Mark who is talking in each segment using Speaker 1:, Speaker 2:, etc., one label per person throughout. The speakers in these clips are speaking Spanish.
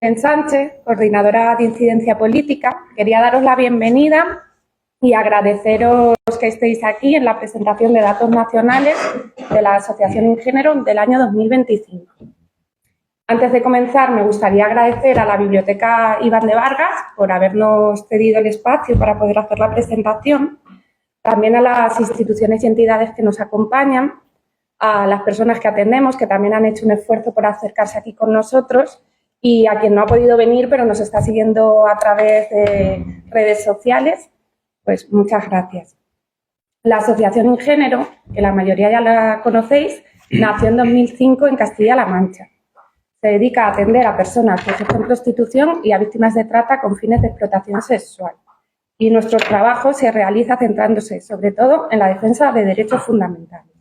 Speaker 1: Sánchez, coordinadora de Incidencia Política. Quería daros la bienvenida y agradeceros que estéis aquí en la presentación de datos nacionales de la Asociación InGénero del año 2025. Antes de comenzar, me gustaría agradecer a la Biblioteca Iván de Vargas por habernos cedido el espacio para poder hacer la presentación, también a las instituciones y entidades que nos acompañan, a las personas que atendemos, que también han hecho un esfuerzo por acercarse aquí con nosotros, y a quien no ha podido venir, pero nos está siguiendo a través de redes sociales, pues muchas gracias. La Asociación InGénero, que la mayoría ya la conocéis, nació en 2005 en Castilla-La Mancha. Se dedica a atender a personas que ejercen prostitución y a víctimas de trata con fines de explotación sexual. Y nuestro trabajo se realiza centrándose, sobre todo, en la defensa de derechos fundamentales.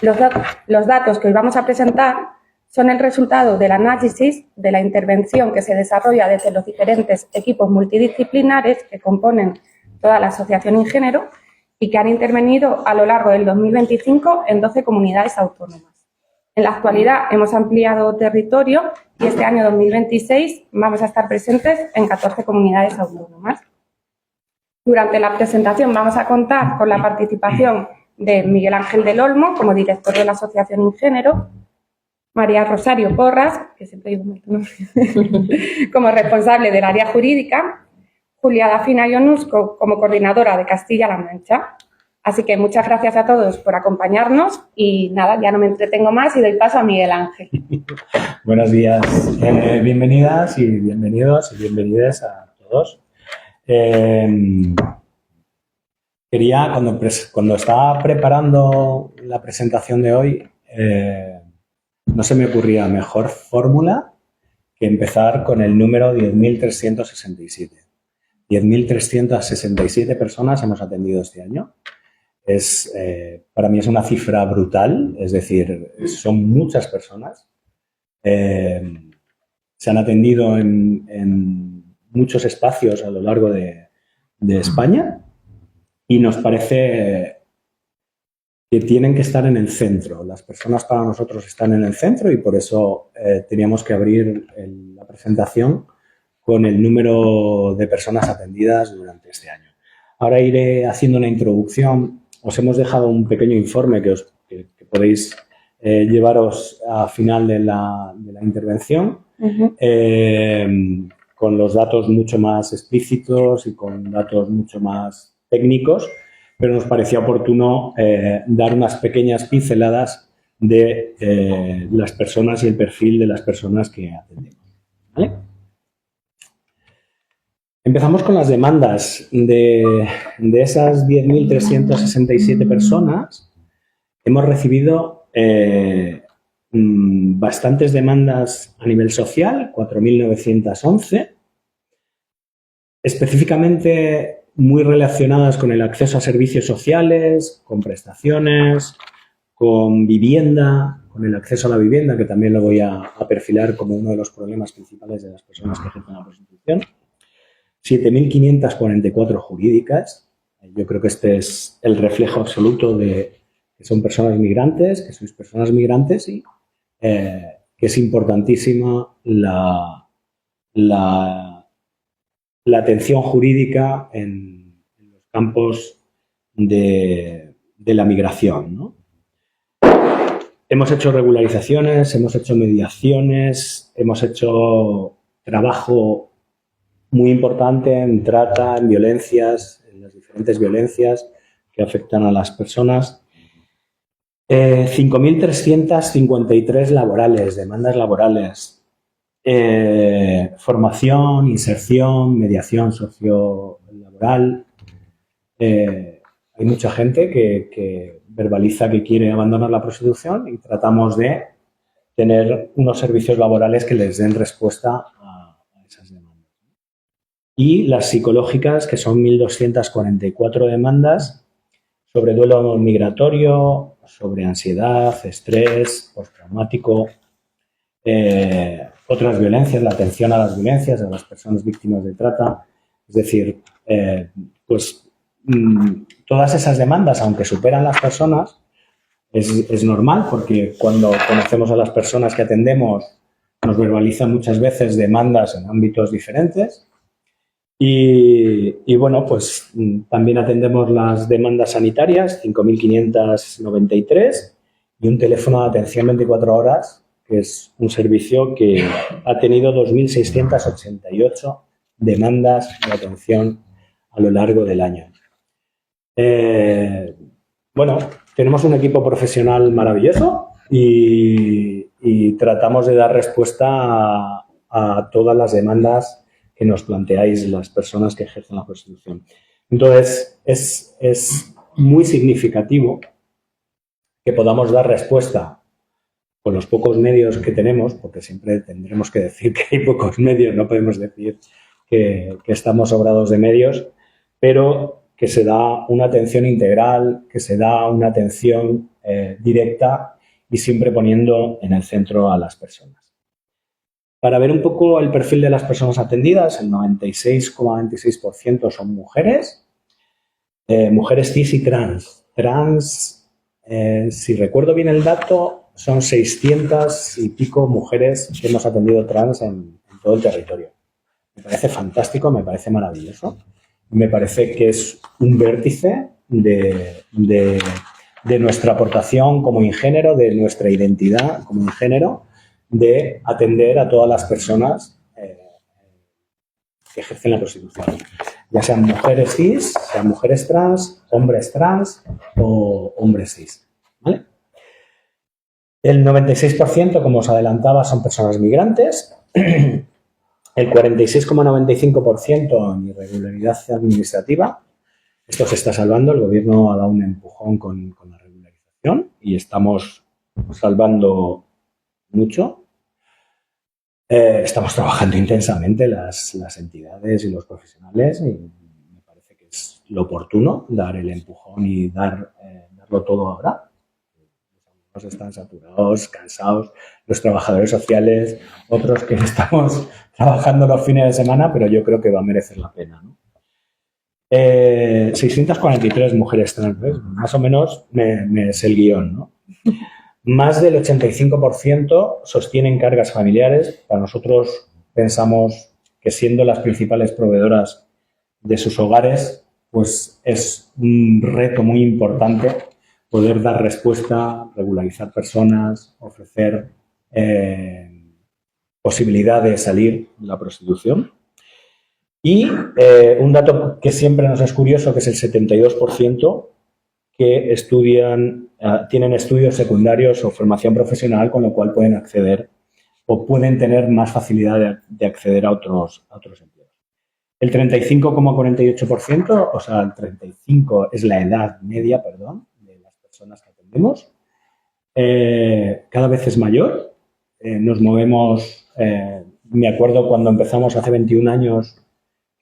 Speaker 1: Los datos que hoy vamos a presentar son el resultado del análisis de la intervención que se desarrolla desde los diferentes equipos multidisciplinares que componen toda la Asociación InGénero y que han intervenido a lo largo del 2025 en 12 comunidades autónomas. En la actualidad hemos ampliado territorio y este año 2026 vamos a estar presentes en 14 comunidades autónomas. Durante la presentación vamos a contar con la participación de Miguel Ángel del Olmo como director de la Asociación InGénero, María Rosario Porras, que siempre digo mucho nombre, como responsable del área jurídica, Julia Dafina Ionusco como coordinadora de Castilla-La Mancha. Así que muchas gracias a todos por acompañarnos y nada, ya no me entretengo más y doy paso a Miguel Ángel.
Speaker 2: Buenos días, bienvenidas y bienvenidos y bienvenidas a todos. Quería, cuando estaba preparando la presentación de hoy, no se me ocurría mejor fórmula que empezar con el número 10.367. 10.367 personas hemos atendido este año. Para mí es una cifra brutal, es decir, son muchas personas. Se han atendido en muchos espacios a lo largo de España y nos parece que tienen que estar en el centro. Las personas para nosotros están en el centro y por eso teníamos que abrir la presentación con el número de personas atendidas durante este año. Ahora iré haciendo una introducción. Os hemos dejado un pequeño informe que podéis llevaros al final de la intervención, con los datos mucho más explícitos y con datos mucho más técnicos, pero nos parecía oportuno dar unas pequeñas pinceladas de las personas y el perfil de las personas que atendemos. ¿Vale? Empezamos con las demandas. De esas 10.367 personas, hemos recibido bastantes demandas a nivel social, 4.911, específicamente muy relacionadas con el acceso a servicios sociales, con prestaciones, con vivienda, con el acceso a la vivienda, que también lo voy a perfilar como uno de los problemas principales de las personas que ejercen la prostitución. 7.544 jurídicas. Yo creo que este es el reflejo absoluto de que son personas migrantes, que sois personas migrantes y que es importantísima la atención jurídica en los campos de la migración, ¿no? Hemos hecho regularizaciones, hemos hecho mediaciones, hemos hecho trabajo muy importante en trata, en violencias, en las diferentes violencias que afectan a las personas. 5.353 laborales, demandas laborales. Formación, inserción, mediación sociolaboral. Hay mucha gente que verbaliza que quiere abandonar la prostitución y tratamos de tener unos servicios laborales que les den respuesta a esas demandas. Y las psicológicas, que son 1.244 demandas sobre duelo migratorio, sobre ansiedad, estrés, postraumático, otras violencias, la atención a las violencias de las personas víctimas de trata. Es decir, todas esas demandas, aunque superan las personas, es normal porque cuando conocemos a las personas que atendemos nos verbaliza muchas veces demandas en ámbitos diferentes. Y bueno, pues también atendemos las demandas sanitarias, 5.593, y un teléfono de atención 24 horas, que es un servicio que ha tenido 2.688 demandas de atención a lo largo del año. Bueno, tenemos un equipo profesional maravilloso y tratamos de dar respuesta a todas las demandas que nos planteáis las personas que ejercen la prostitución. Entonces, es muy significativo que podamos dar respuesta con los pocos medios que tenemos, porque siempre tendremos que decir que hay pocos medios, no podemos decir que estamos sobrados de medios, pero que se da una atención integral, que se da una atención directa y siempre poniendo en el centro a las personas. Para ver un poco el perfil de las personas atendidas, el 96,26% son mujeres, mujeres cis y trans. Trans, si recuerdo bien el dato, son 600 y pico mujeres que hemos atendido trans en todo el territorio. Me parece fantástico, me parece maravilloso. Me parece que es un vértice de nuestra aportación como ingénero, de nuestra identidad como ingénero, de atender a todas las personas que ejercen la prostitución, ya sean mujeres cis, sean mujeres trans o hombres cis, ¿vale? El 96%, como os adelantaba, son personas migrantes, el 46,95% en irregularidad administrativa. Esto se está salvando, el gobierno ha dado un empujón con la regularización y estamos salvando mucho. Estamos trabajando intensamente las entidades y los profesionales y me parece que es lo oportuno dar el empujón y darlo todo ahora. Los están saturados, cansados, los trabajadores sociales, otros que estamos trabajando los fines de semana, pero yo creo que va a merecer la pena, ¿no? 643 mujeres trans, ¿ves? Más o menos me es el guión, ¿no? Más del 85% sostienen cargas familiares. Para nosotros pensamos que siendo las principales proveedoras de sus hogares, pues es un reto muy importante poder dar respuesta, regularizar personas, ofrecer posibilidad de salir de la prostitución. Y un dato que siempre nos es curioso, que es el 72%, que tienen estudios secundarios o formación profesional, con lo cual pueden acceder o pueden tener más facilidad de acceder a otros empleos. El 35,48%, o sea, el 35 es la edad media, perdón, de las personas que atendemos. Cada vez es mayor. Nos movemos, me acuerdo cuando empezamos hace 21 años,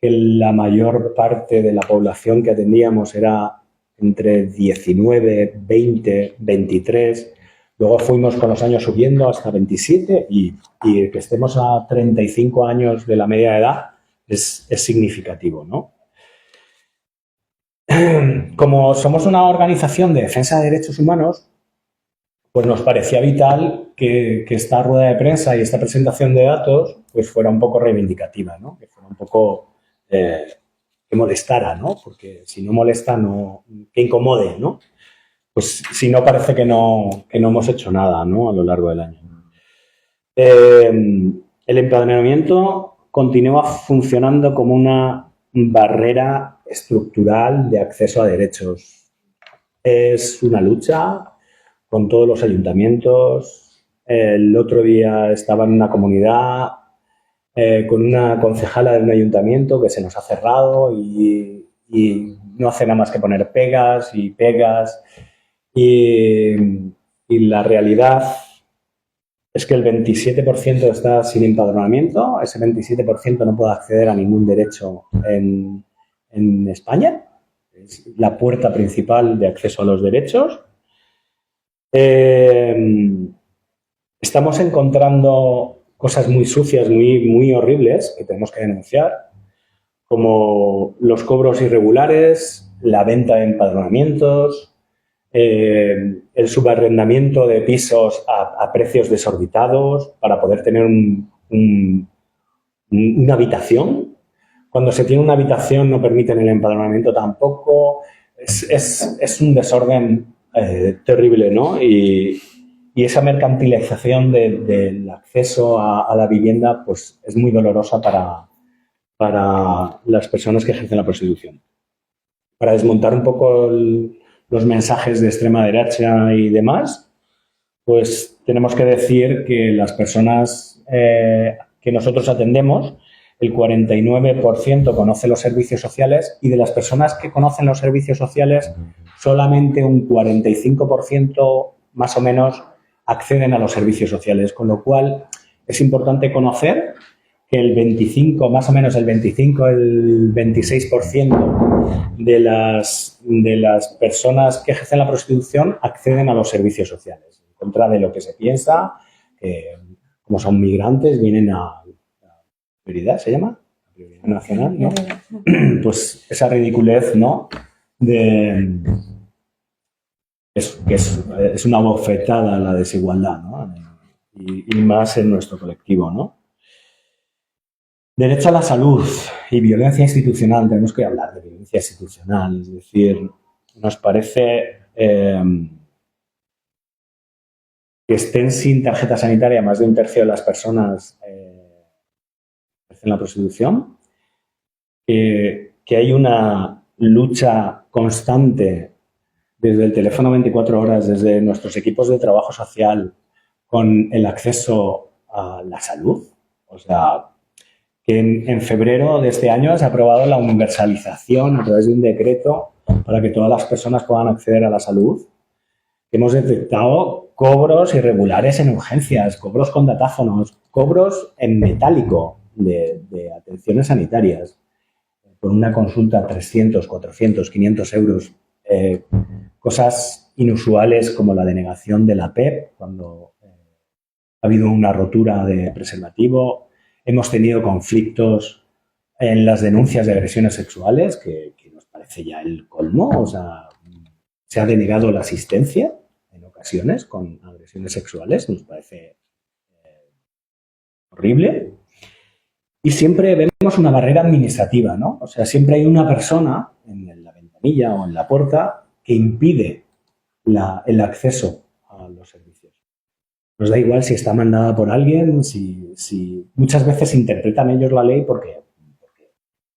Speaker 2: que la mayor parte de la población que atendíamos era entre 19, 20, 23. Luego fuimos con los años subiendo hasta 27 y que estemos a 35 años de la media de edad es significativo, ¿no? Como somos una organización de defensa de derechos humanos, pues nos parecía vital que esta rueda de prensa y esta presentación de datos pues fuera un poco reivindicativa, ¿no? Que fuera un poco que molestara, ¿no? Porque si no molesta, que incomode, ¿no? Pues si no, parece que no hemos hecho nada, ¿no? A lo largo del año. El empadronamiento continúa funcionando como una barrera estructural de acceso a derechos. Es una lucha con todos los ayuntamientos. El otro día estaba en una comunidad con una concejala de un ayuntamiento que se nos ha cerrado y no hace nada más que poner pegas y pegas. Y la realidad es que el 27% está sin empadronamiento, ese 27% no puede acceder a ningún derecho en España. Es la puerta principal de acceso a los derechos. Estamos encontrando cosas muy sucias, muy horribles que tenemos que denunciar, como los cobros irregulares, la venta de empadronamientos, el subarrendamiento de pisos a precios desorbitados para poder tener una habitación. Cuando se tiene una habitación no permiten el empadronamiento tampoco. Es un desorden terrible, ¿no? Y esa mercantilización del acceso a la vivienda pues es muy dolorosa para las personas que ejercen la prostitución. Para desmontar un poco los mensajes de extrema derecha y demás, pues tenemos que decir que las personas que nosotros atendemos, el 49% conoce los servicios sociales y de las personas que conocen los servicios sociales, solamente un 45% más o menos acceden a los servicios sociales, con lo cual es importante conocer que el 25, más o menos el 26% de las personas que ejercen la prostitución acceden a los servicios sociales, en contra de lo que se piensa, que como son migrantes vienen a prioridad, ¿se llama? Prioridad nacional, ¿no? Pues esa ridiculez, ¿no? Es una bofetada a la desigualdad, ¿no? Y más en nuestro colectivo, ¿no? Derecho a la salud y violencia institucional. Tenemos que hablar de violencia institucional. Es decir, nos parece que estén sin tarjeta sanitaria más de un tercio de las personas en la prostitución, que hay una lucha constante desde el teléfono 24 horas, desde nuestros equipos de trabajo social, con el acceso a la salud. O sea, que en febrero de este año se ha aprobado la universalización a través de un decreto para que todas las personas puedan acceder a la salud. Hemos detectado cobros irregulares en urgencias, cobros con datáfonos, cobros en metálico de atenciones sanitarias. Por una consulta 300, 400, 500 euros. Cosas inusuales como la denegación de la PEP cuando ha habido una rotura de preservativo. Hemos tenido conflictos en las denuncias de agresiones sexuales, que nos parece ya el colmo. O sea, se ha denegado la asistencia en ocasiones con agresiones sexuales. Nos parece horrible. Y siempre vemos una barrera administrativa, ¿no? O sea, siempre hay una persona en la ventanilla o en la puerta que impide el acceso a los servicios. Nos da igual si está mandada por alguien, si muchas veces interpretan ellos la ley porque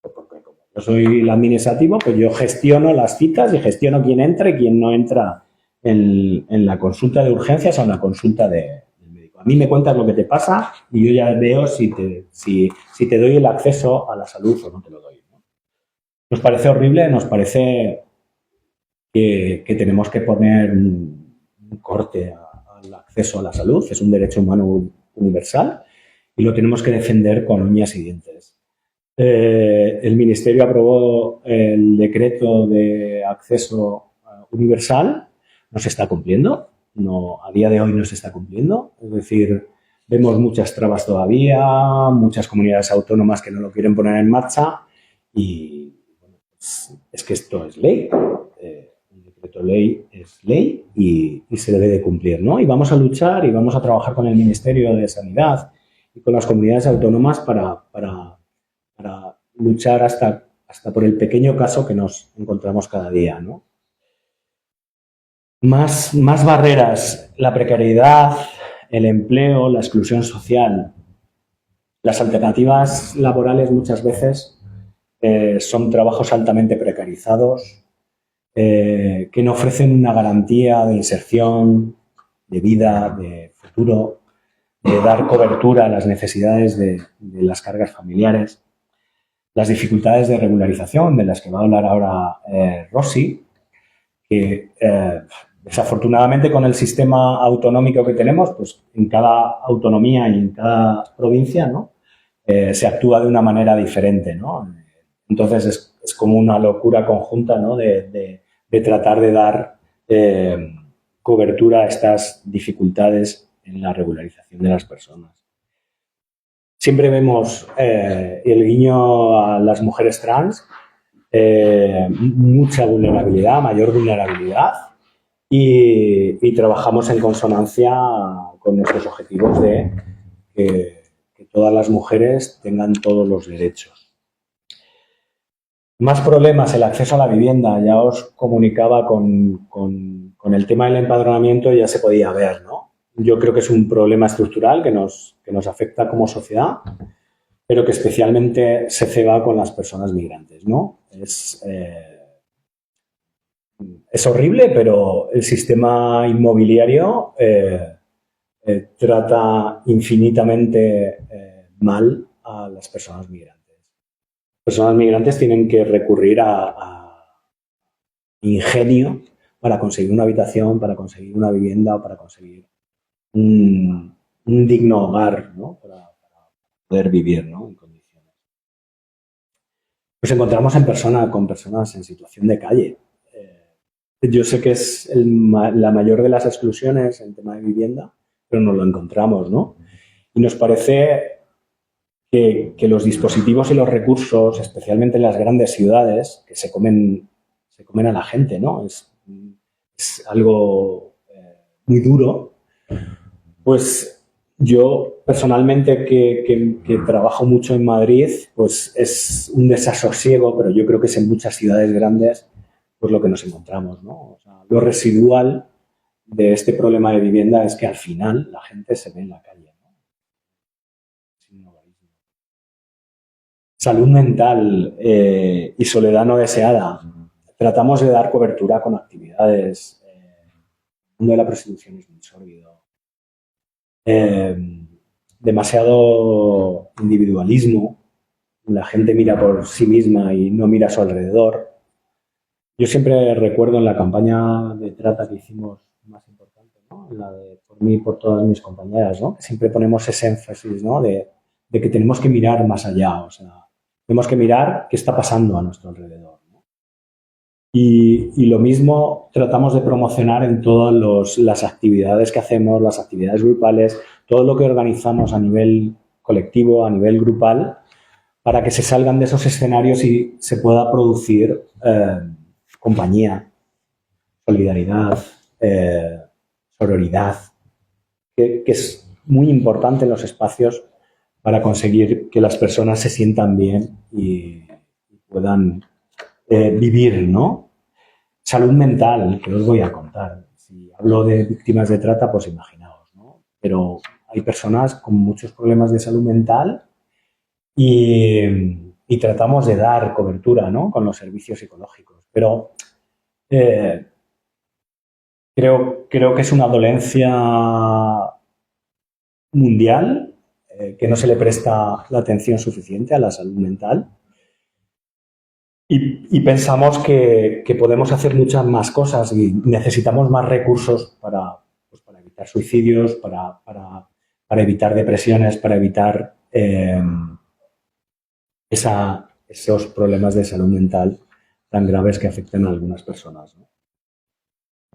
Speaker 2: como yo soy el administrativo, pues yo gestiono las citas y gestiono quién entra y quién no entra en la consulta de urgencias o en la consulta del médico. A mí me cuentas lo que te pasa y yo ya veo si te doy el acceso a la salud o no te lo doy, ¿no? Nos parece horrible, nos parece que tenemos que poner un corte al acceso a la salud. Es un derecho humano universal y lo tenemos que defender con uñas y dientes. El Ministerio aprobó el decreto de acceso universal. No se está cumpliendo. No, a día de hoy no se está cumpliendo. Es decir, vemos muchas trabas todavía, muchas comunidades autónomas que no lo quieren poner en marcha y bueno, es que esto es ley. El decreto ley es ley y se debe de cumplir, ¿no? Y vamos a luchar y vamos a trabajar con el Ministerio de Sanidad y con las comunidades autónomas para luchar hasta por el pequeño caso que nos encontramos cada día, ¿no? Más barreras, la precariedad, el empleo, la exclusión social. Las alternativas laborales muchas veces son trabajos altamente precarizados, que no ofrecen una garantía de inserción, de vida, de futuro, de dar cobertura a las necesidades de las cargas familiares. Las dificultades de regularización, de las que va a hablar ahora Rosy, que desafortunadamente con el sistema autonómico que tenemos, pues en cada autonomía y en cada provincia, ¿no? Se actúa de una manera diferente, ¿no? Entonces es como una locura conjunta, ¿no? de tratar de dar cobertura a estas dificultades en la regularización de las personas. Siempre vemos el guiño a las mujeres trans, mucha vulnerabilidad, mayor vulnerabilidad. y trabajamos en consonancia con nuestros objetivos de que todas las mujeres tengan todos los derechos. Más problemas, el acceso a la vivienda. Ya os comunicaba con el tema del empadronamiento, ya se podía ver, ¿no? Yo creo que es un problema estructural que nos afecta como sociedad, pero que especialmente se ceba con las personas migrantes, ¿no? Es horrible, pero el sistema inmobiliario trata infinitamente mal a las personas migrantes. Las personas migrantes tienen que recurrir a ingenio para conseguir una habitación, para conseguir una vivienda o para conseguir un digno hogar, ¿no? Para poder vivir, ¿no? En condiciones. Nos encontramos con personas en situación de calle. Yo sé que es la mayor de las exclusiones en tema de vivienda, pero nos lo encontramos, ¿no? Y nos parece que los dispositivos y los recursos, especialmente en las grandes ciudades, que se comen a la gente, ¿no? Es algo muy duro. Pues yo, personalmente, que trabajo mucho en Madrid, pues es un desasosiego, pero yo creo que es en muchas ciudades grandes pues lo que nos encontramos, ¿no? O sea, lo residual de este problema de vivienda es que al final la gente se ve en la calle, ¿no? Salud mental y soledad no deseada. Tratamos de dar cobertura con actividades. El mundo de la prostitución es muy sórdido. Demasiado individualismo. La gente mira por sí misma y no mira a su alrededor. Yo siempre recuerdo en la campaña de trata que hicimos más importante, ¿no? La de por mí y por todas mis compañeras, ¿no? Que siempre ponemos ese énfasis, ¿no? De que tenemos que mirar más allá, o sea, tenemos que mirar qué está pasando a nuestro alrededor, ¿no? Y lo mismo tratamos de promocionar en todas las actividades que hacemos, las actividades grupales, todo lo que organizamos a nivel colectivo, a nivel grupal, para que se salgan de esos escenarios y se pueda producir compañía, solidaridad, sororidad, que es muy importante en los espacios para conseguir que las personas se sientan bien y puedan vivir, ¿no? Salud mental, que os voy a contar. Si hablo de víctimas de trata, pues imaginaos, ¿no? Pero hay personas con muchos problemas de salud mental y tratamos de dar cobertura, ¿no? Con los servicios psicológicos. Pero creo que es una dolencia mundial, que no se le presta la atención suficiente a la salud mental. Y pensamos que podemos hacer muchas más cosas y necesitamos más recursos para evitar suicidios, para evitar depresiones, para evitar esos problemas de salud mental tan graves que afectan a algunas personas, ¿no?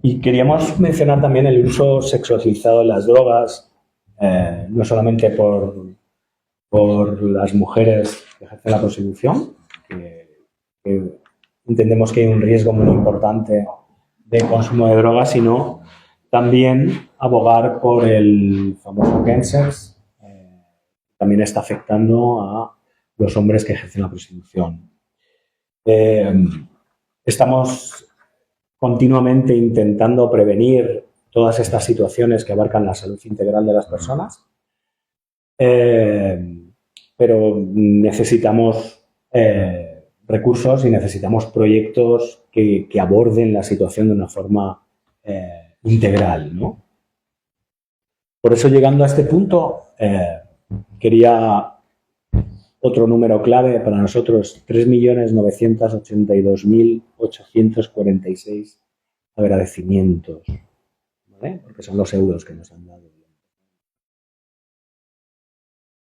Speaker 2: Y queríamos mencionar también el uso sexualizado de las drogas, no solamente por las mujeres que ejercen la prostitución, que entendemos que hay un riesgo muy importante de consumo de drogas, sino también abogar por el famoso chemsex, también está afectando a los hombres que ejercen la prostitución. Estamos continuamente intentando prevenir todas estas situaciones que abarcan la salud integral de las personas, pero necesitamos recursos y necesitamos proyectos que aborden la situación de una forma integral, ¿no? Por eso, llegando a este punto, quería otro número clave para nosotros: 3.982.846 agradecimientos, ¿vale? Porque son los euros que nos han dado.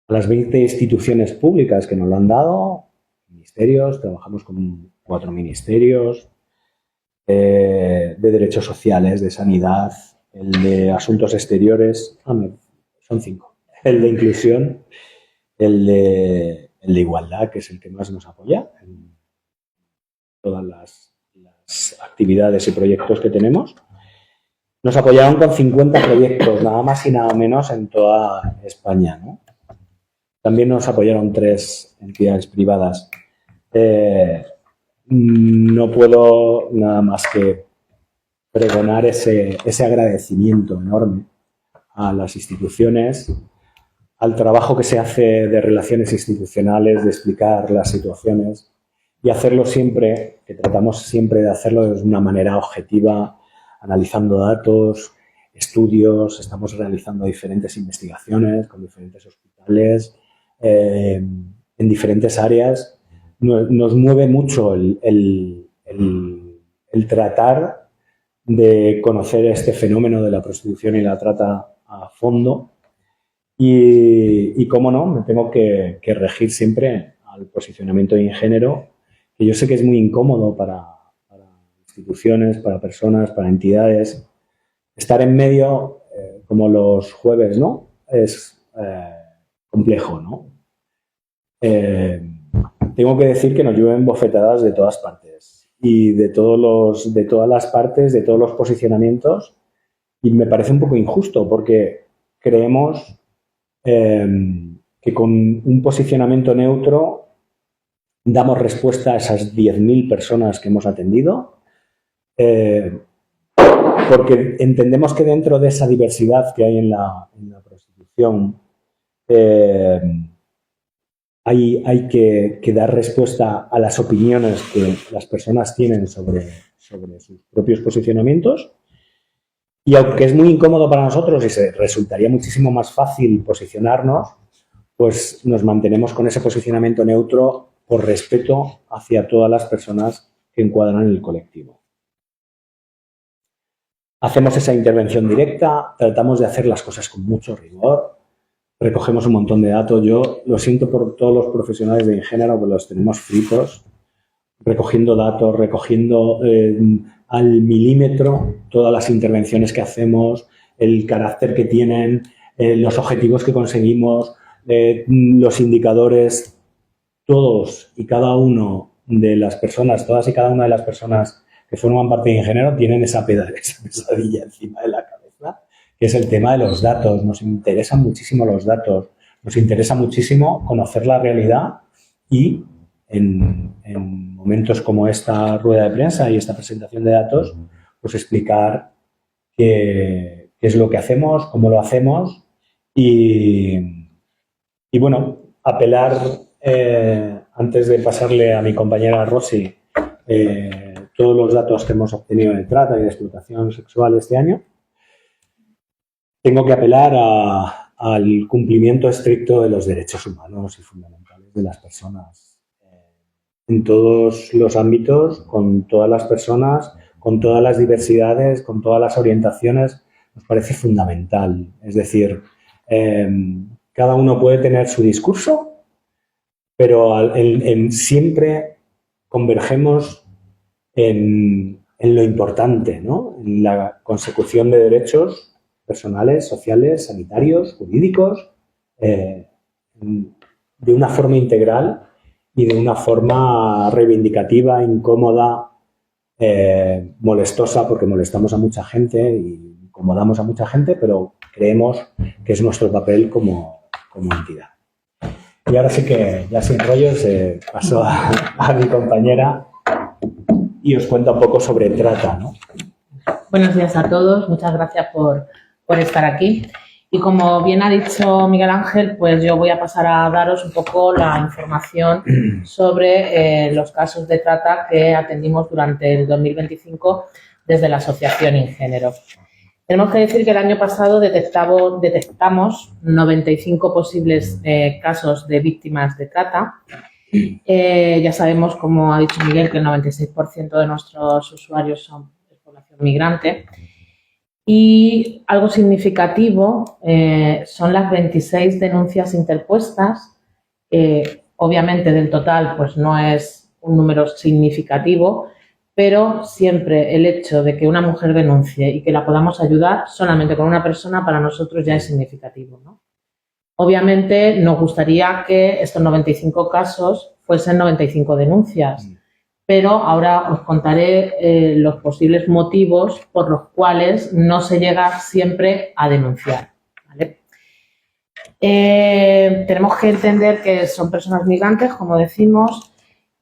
Speaker 2: A las 20 instituciones públicas que nos lo han dado, ministerios, trabajamos con 4 ministerios, de derechos sociales, de sanidad, el de asuntos exteriores, son 5, el de inclusión, el de igualdad, que es el que más nos apoya en todas las actividades y proyectos que tenemos, Nos apoyaron con 50 proyectos, nada más y nada menos, en toda España, ¿no? También nos apoyaron 3 entidades privadas. No puedo nada más que pregonar ese agradecimiento enorme a las instituciones, al trabajo que se hace de relaciones institucionales, de explicar las situaciones y hacerlo siempre, que tratamos siempre de hacerlo de una manera objetiva, analizando datos, estudios, estamos realizando diferentes investigaciones con diferentes hospitales, en diferentes áreas. Nos mueve mucho el tratar de conocer este fenómeno de la prostitución y la trata a fondo y cómo no, me tengo que regir siempre al posicionamiento de InGénero, que yo sé que es muy incómodo para instituciones, para personas, para entidades. Estar en medio, como los jueves, ¿no? Es complejo, ¿no? Tengo que decir que nos llueven bofetadas de todas partes y de todas las partes, de todos los posicionamientos, y me parece un poco injusto porque creemos que con un posicionamiento neutro damos respuesta a esas 10.000 personas que hemos atendido, porque entendemos que dentro de esa diversidad que hay en la prostitución hay que dar respuesta a las opiniones que las personas tienen sobre sus propios posicionamientos. Y aunque es muy incómodo para nosotros y resultaría muchísimo más fácil posicionarnos, pues nos mantenemos con ese posicionamiento neutro por respeto hacia todas las personas que encuadran en el colectivo. Hacemos esa intervención directa, tratamos de hacer las cosas con mucho rigor, recogemos un montón de datos. Yo lo siento por todos los profesionales de InGénero, pues los tenemos fritos, recogiendo datos, recogiendo al milímetro todas las intervenciones que hacemos, el carácter que tienen, los objetivos que conseguimos, los indicadores, todos y cada uno de las personas, todas y cada una de las personas que forman parte de InGénero tienen esa pesadilla encima de la cabeza, que es el tema de los datos. Nos interesan muchísimo los datos, nos interesa muchísimo conocer la realidad y en momentos como esta rueda de prensa y esta presentación de datos, pues explicar qué es lo que hacemos, cómo lo hacemos y bueno, apelar, antes de pasarle a mi compañera Rosy todos los datos que hemos obtenido de trata y de explotación sexual este año, tengo que apelar al cumplimiento estricto de los derechos humanos y fundamentales de las personas en todos los ámbitos, con todas las personas, con todas las diversidades, con todas las orientaciones. Nos parece fundamental. Es decir, cada uno puede tener su discurso, pero siempre convergemos en lo importante, ¿no? En la consecución de derechos personales, sociales, sanitarios, jurídicos, de una forma integral y de una forma reivindicativa, incómoda, molestosa, porque molestamos a mucha gente y incomodamos a mucha gente, pero creemos que es nuestro papel como entidad. Y ahora sí que, ya sin rollos, paso a mi compañera y os cuenta un poco sobre trata, ¿no?
Speaker 3: Buenos días a todos, muchas gracias por estar aquí. Y como bien ha dicho Miguel Ángel, pues yo voy a pasar a daros un poco la información sobre los casos de trata que atendimos durante el 2025 desde la Asociación InGénero. Tenemos que decir que el año pasado detectamos 95 posibles casos de víctimas de trata. Ya sabemos, como ha dicho Miguel, que el 96% de nuestros usuarios son de población migrante. Y algo significativo son las 26 denuncias interpuestas. Obviamente, del total, pues no es un número significativo, pero siempre el hecho de que una mujer denuncie y que la podamos ayudar solamente con una persona, para nosotros ya es significativo, ¿no? Obviamente, nos gustaría que estos 95 casos fuesen 95 denuncias, pero ahora os contaré los posibles motivos por los cuales no se llega siempre a denunciar, ¿vale? Tenemos que entender que son personas migrantes, como decimos,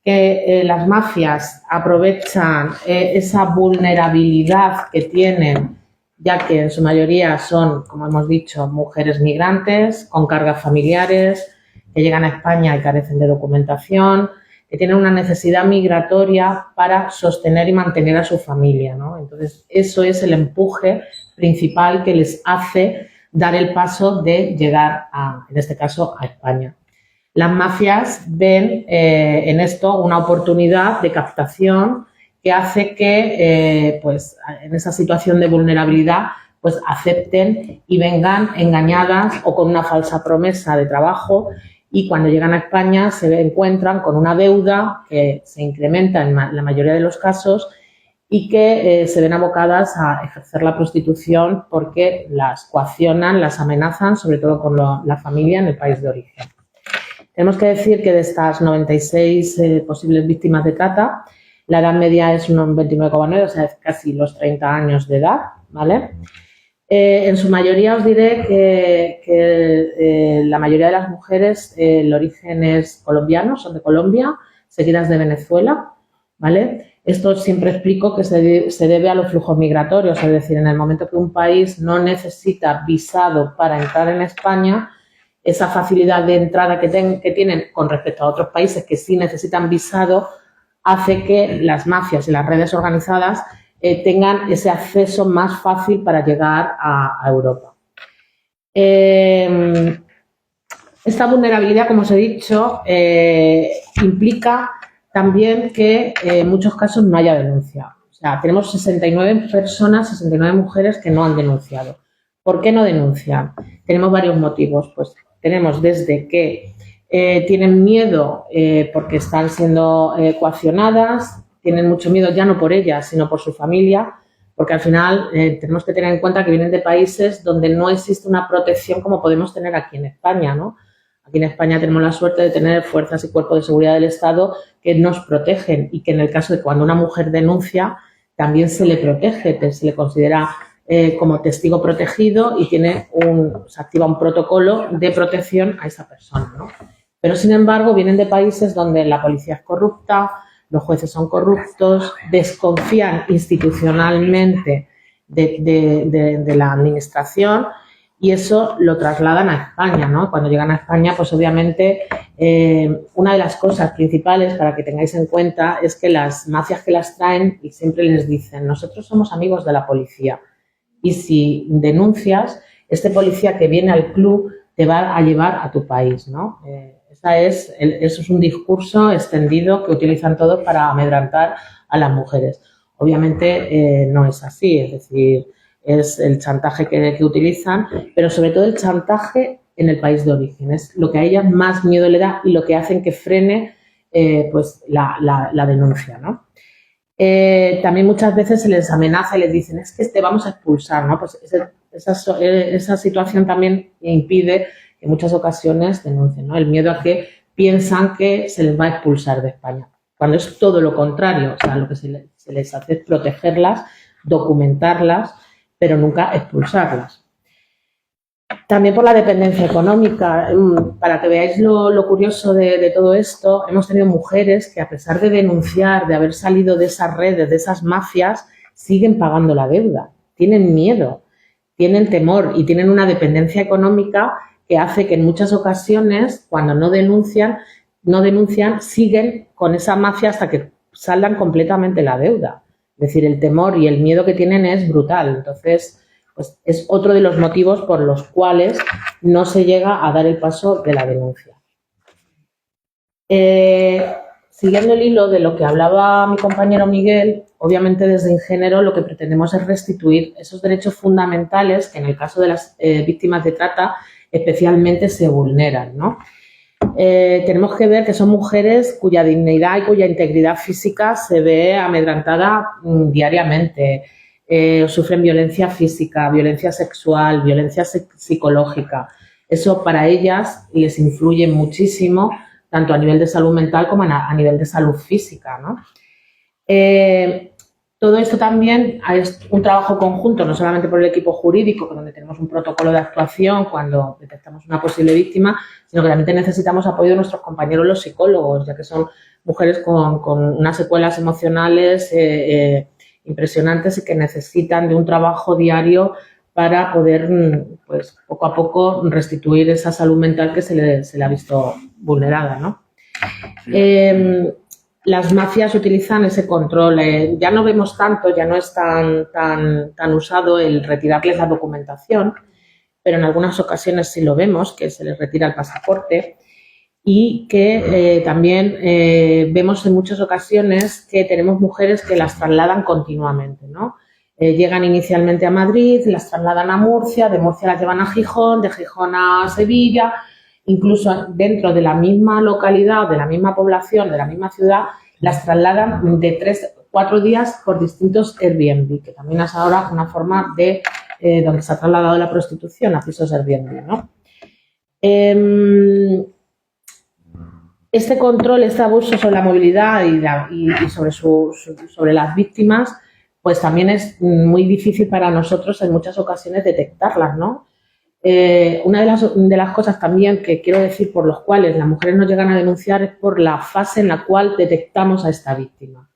Speaker 3: que las mafias aprovechan esa vulnerabilidad que tienen, ya que en su mayoría son, como hemos dicho, mujeres migrantes con cargas familiares, que llegan a España y carecen de documentación, que tienen una necesidad migratoria para sostener y mantener a su familia, ¿no? Entonces, eso es el empuje principal que les hace dar el paso de llegar, en este caso, a España. Las mafias ven en esto una oportunidad de captación que hace que, pues, en esa situación de vulnerabilidad, pues acepten y vengan engañadas o con una falsa promesa de trabajo, y cuando llegan a España se encuentran con una deuda que se incrementa en la mayoría de los casos y que se ven abocadas a ejercer la prostitución porque las coaccionan, las amenazan, sobre todo con la familia en el país de origen. Tenemos que decir que de estas 96 posibles víctimas de trata, la edad media es un 29,9, o sea, es casi los 30 años de edad, ¿vale? En su mayoría os diré que la mayoría de las mujeres, el origen es colombiano, son de Colombia, seguidas de Venezuela, ¿vale? Esto siempre explico que se debe a los flujos migratorios, es decir, en el momento que un país no necesita visado para entrar en España, esa facilidad de entrada que tienen con respecto a otros países que sí necesitan visado hace que las mafias y las redes organizadas tengan ese acceso más fácil para llegar a Europa. Esta vulnerabilidad, como os he dicho, implica también que en muchos casos no haya denuncia. O sea, tenemos 69 personas, 69 mujeres que no han denunciado. ¿Por qué no denuncian? Tenemos varios motivos. Pues tenemos desde que tienen miedo porque están siendo coaccionadas, tienen mucho miedo ya no por ellas, sino por su familia, porque al final tenemos que tener en cuenta que vienen de países donde no existe una protección como podemos tener aquí en España, ¿no? Aquí en España tenemos la suerte de tener fuerzas y cuerpos de seguridad del Estado que nos protegen y que en el caso de cuando una mujer denuncia también se le protege, se le considera como testigo protegido y se activa un protocolo de protección a esa persona, ¿no? Pero, sin embargo, vienen de países donde la policía es corrupta, los jueces son corruptos, desconfían institucionalmente de la administración y eso lo trasladan a España, ¿no? Cuando llegan a España, pues obviamente una de las cosas principales para que tengáis en cuenta es que las mafias que las traen y siempre les dicen, nosotros somos amigos de la policía y si denuncias, este policía que viene al club te va a llevar a tu país, ¿no? Eso es un discurso extendido que utilizan todos para amedrentar a las mujeres. Obviamente no es así, es decir, es el chantaje que utilizan, pero sobre todo el chantaje en el país de origen. Es lo que a ellas más miedo le da y lo que hacen que frene pues la denuncia, ¿no? También muchas veces se les amenaza y les dicen, es que te vamos a expulsar, ¿no? Pues esa situación también impide que en muchas ocasiones denuncien, ¿no? El miedo a que piensan que se les va a expulsar de España, cuando es todo lo contrario. O sea, lo que se les hace es protegerlas, documentarlas, pero nunca expulsarlas. También por la dependencia económica. Para que veáis lo curioso de todo esto, hemos tenido mujeres que, a pesar de denunciar, de haber salido de esas redes, de esas mafias, siguen pagando la deuda. Tienen miedo, tienen temor y tienen una dependencia económica que hace que en muchas ocasiones, cuando no denuncian, siguen con esa mafia hasta que saldan completamente la deuda. Es decir, el temor y el miedo que tienen es brutal. Entonces, pues es otro de los motivos por los cuales no se llega a dar el paso de la denuncia. Siguiendo el hilo de lo que hablaba mi compañero Miguel, obviamente desde Ingénero lo que pretendemos es restituir esos derechos fundamentales que en el caso de las víctimas de trata especialmente se vulneran, ¿no? Tenemos que ver que son mujeres cuya dignidad y cuya integridad física se ve amedrentada diariamente. Sufren violencia física, violencia sexual, violencia psicológica. Eso para ellas les influye muchísimo, tanto a nivel de salud mental como a nivel de salud física, ¿no? Todo esto también es un trabajo conjunto, no solamente por el equipo jurídico, donde tenemos un protocolo de actuación cuando detectamos una posible víctima, sino que también necesitamos apoyo de nuestros compañeros los psicólogos, ya que son mujeres con unas secuelas emocionales impresionantes y que necesitan de un trabajo diario para poder, pues, poco a poco restituir esa salud mental que se le ha visto vulnerada, ¿no? Las mafias utilizan ese control. Ya no vemos tanto, ya no es tan usado el retirarles la documentación, pero en algunas ocasiones sí lo vemos, que se les retira el pasaporte y que también vemos en muchas ocasiones que tenemos mujeres que las trasladan continuamente, ¿no? Llegan inicialmente a Madrid, las trasladan a Murcia, de Murcia las llevan a Gijón, de Gijón a Sevilla. Incluso dentro de la misma localidad, de la misma población, de la misma ciudad, las trasladan de 3 a 4 días por distintos Airbnb, que también es ahora una forma de donde se ha trasladado la prostitución a pisos Airbnb, ¿no? Este control, este abuso sobre la movilidad y sobre las víctimas, pues también es muy difícil para nosotros en muchas ocasiones detectarlas, ¿no? Una de las cosas también que quiero decir por los cuales las mujeres no llegan a denunciar es por la fase en la cual detectamos a esta víctima.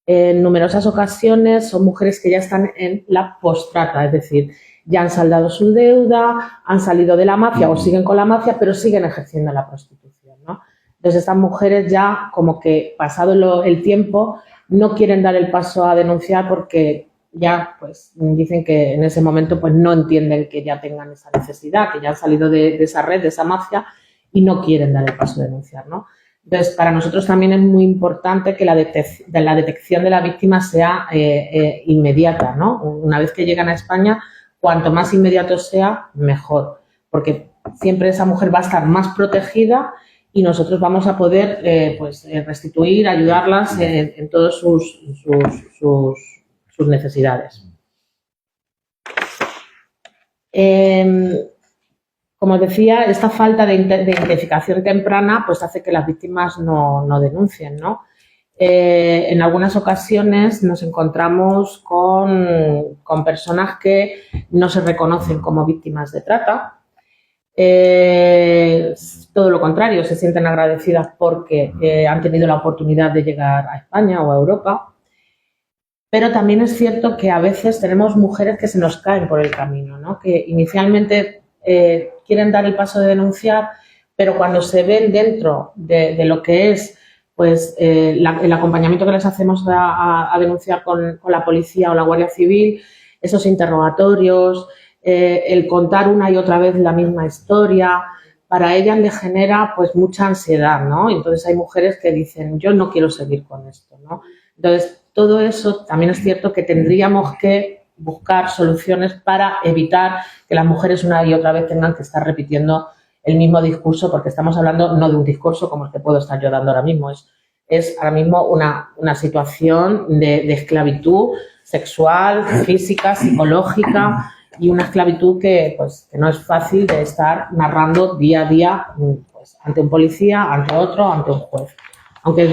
Speaker 3: En numerosas ocasiones son mujeres que ya están en la postrata, es decir, ya han saldado su deuda, han salido de la mafia o siguen con la mafia, pero siguen ejerciendo la prostitución, ¿no? Entonces estas mujeres ya como que pasado el tiempo no quieren dar el paso a denunciar porque ya pues dicen que en ese momento pues no entienden que ya tengan esa necesidad, que ya han salido de esa red, de esa mafia y no quieren dar el paso a denunciar, ¿no? Entonces, para nosotros también es muy importante que la detección de la víctima sea inmediata, ¿no? Una vez que llegan a España, cuanto más inmediato sea, mejor, porque siempre esa mujer va a estar más protegida y nosotros vamos a poder restituir, ayudarlas en todos sus necesidades. Como os decía, esta falta de identificación temprana pues hace que las víctimas no denuncien, ¿no? En algunas ocasiones nos encontramos con personas que no se reconocen como víctimas de trata. Todo lo contrario, se sienten agradecidas porque han tenido la oportunidad de llegar a España o a Europa. Pero también es cierto que a veces tenemos mujeres que se nos caen por el camino, ¿no? Que inicialmente quieren dar el paso de denunciar, pero cuando se ven dentro de lo que es pues, el acompañamiento que les hacemos a denunciar con la policía o la Guardia Civil, esos interrogatorios, el contar una y otra vez la misma historia, para ellas les genera pues mucha ansiedad, ¿no? Entonces hay mujeres que dicen, yo no quiero seguir con esto, ¿no? Entonces, todo eso también es cierto que tendríamos que buscar soluciones para evitar que las mujeres una y otra vez tengan que estar repitiendo el mismo discurso, porque estamos hablando no de un discurso como el que puedo estar yo dando ahora mismo, es ahora mismo una situación de esclavitud sexual, física, psicológica y una esclavitud que no es fácil de estar narrando día a día pues, ante un policía, ante otro, ante un juez. Aunque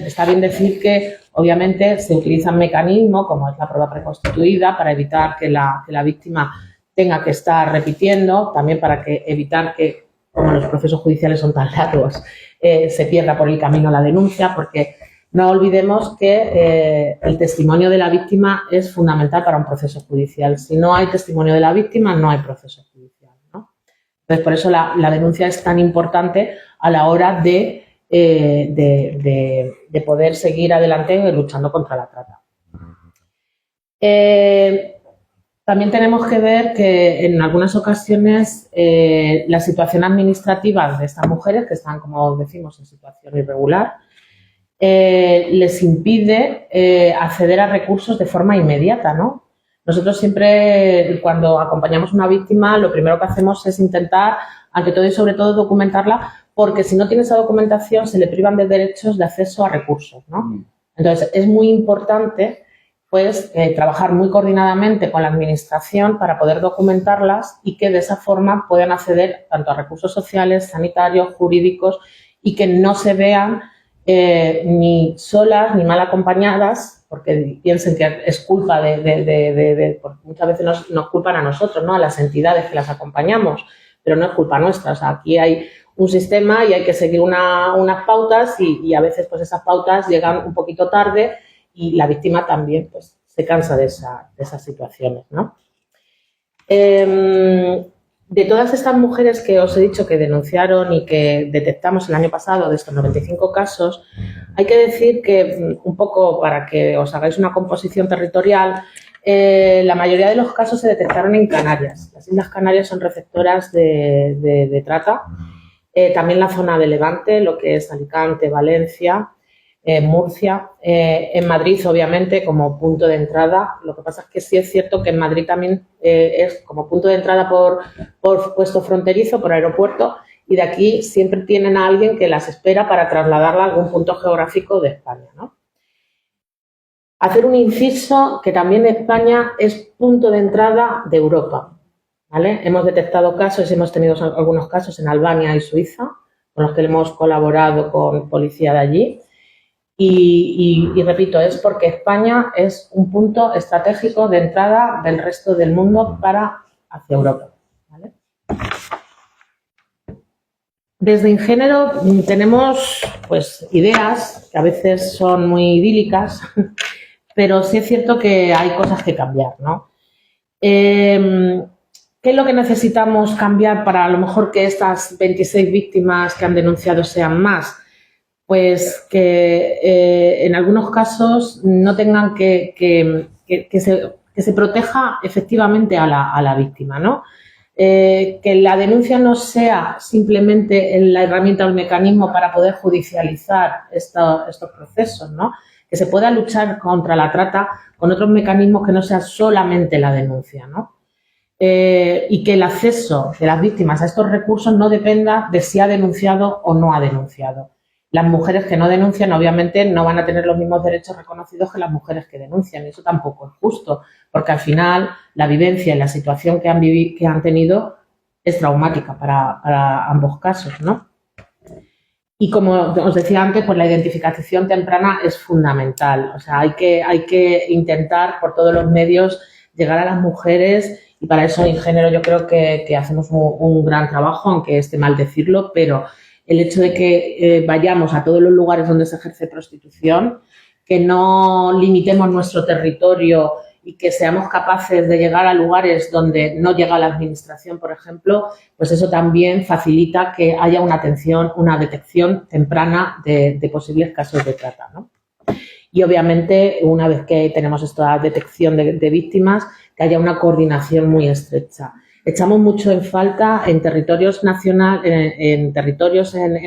Speaker 3: está bien decir que obviamente se utilizan mecanismos como es la prueba preconstituida para evitar que la víctima tenga que estar repitiendo, también para evitar que, como los procesos judiciales son tan largos, se pierda por el camino la denuncia, porque no olvidemos que el testimonio de la víctima es fundamental para un proceso judicial. Si no hay testimonio de la víctima, no hay proceso judicial, ¿no? Entonces, por eso la denuncia es tan importante a la hora de poder seguir adelante luchando contra la trata. También tenemos que ver que en algunas ocasiones la situación administrativa de estas mujeres, que están, como decimos, en situación irregular, les impide acceder a recursos de forma inmediata, ¿no? Nosotros siempre, cuando acompañamos a una víctima, lo primero que hacemos es intentar, ante todo y sobre todo, documentarla, porque si no tiene esa documentación se le privan de derechos de acceso a recursos, ¿no? Entonces, es muy importante pues, trabajar muy coordinadamente con la Administración para poder documentarlas y que de esa forma puedan acceder tanto a recursos sociales, sanitarios, jurídicos y que no se vean ni solas ni mal acompañadas, porque piensen que es culpa porque muchas veces nos culpan a nosotros, ¿no? A las entidades que las acompañamos, pero no es culpa nuestra. O sea, aquí hay un sistema y hay que seguir unas pautas y a veces pues esas pautas llegan un poquito tarde y la víctima también pues se cansa de esas situaciones, ¿no? De todas estas mujeres que os he dicho que denunciaron y que detectamos el año pasado, de estos 95 casos, hay que decir que, un poco para que os hagáis una composición territorial, la mayoría de los casos se detectaron en Canarias. Las Islas Canarias son receptoras de trata. También la zona de Levante, lo que es Alicante, Valencia, Murcia, en Madrid, obviamente, como punto de entrada. Lo que pasa es que sí es cierto que en Madrid también es como punto de entrada por puesto fronterizo, por aeropuerto, y de aquí siempre tienen a alguien que las espera para trasladarla a algún punto geográfico de España, ¿no? Hacer un inciso que también España es punto de entrada de Europa, ¿vale? Hemos detectado casos, hemos tenido algunos casos en Albania y Suiza, con los que hemos colaborado con policía de allí. Y repito, es porque España es un punto estratégico de entrada del resto del mundo hacia Europa, ¿vale? Desde Ingénero tenemos pues ideas que a veces son muy idílicas, pero sí es cierto que hay cosas que cambiar, ¿no? ¿Qué es lo que necesitamos cambiar para a lo mejor que estas 26 víctimas que han denunciado sean más? Pues que en algunos casos no tengan que se proteja efectivamente a la víctima, ¿no? Que la denuncia no sea simplemente la herramienta o el mecanismo para poder judicializar estos procesos, ¿no? Que se pueda luchar contra la trata con otros mecanismos que no sea solamente la denuncia, ¿no? Y que el acceso de las víctimas a estos recursos no dependa de si ha denunciado o no ha denunciado. Las mujeres que no denuncian, obviamente, no van a tener los mismos derechos reconocidos que las mujeres que denuncian. Eso tampoco es justo, porque al final la vivencia y la situación que han tenido es traumática para ambos casos, ¿no? Y como os decía antes, pues la identificación temprana es fundamental. O sea, hay que intentar por todos los medios llegar a las mujeres, y para eso Ingénero yo creo que hacemos un gran trabajo, aunque esté mal decirlo, pero el hecho de que vayamos a todos los lugares donde se ejerce prostitución, que no limitemos nuestro territorio y que seamos capaces de llegar a lugares donde no llega la administración, por ejemplo, pues eso también facilita que haya una atención, una detección temprana de posibles casos de trata, ¿no? Y obviamente, una vez que tenemos esta detección de víctimas, que haya una coordinación muy estrecha. Echamos mucho en falta en territorios en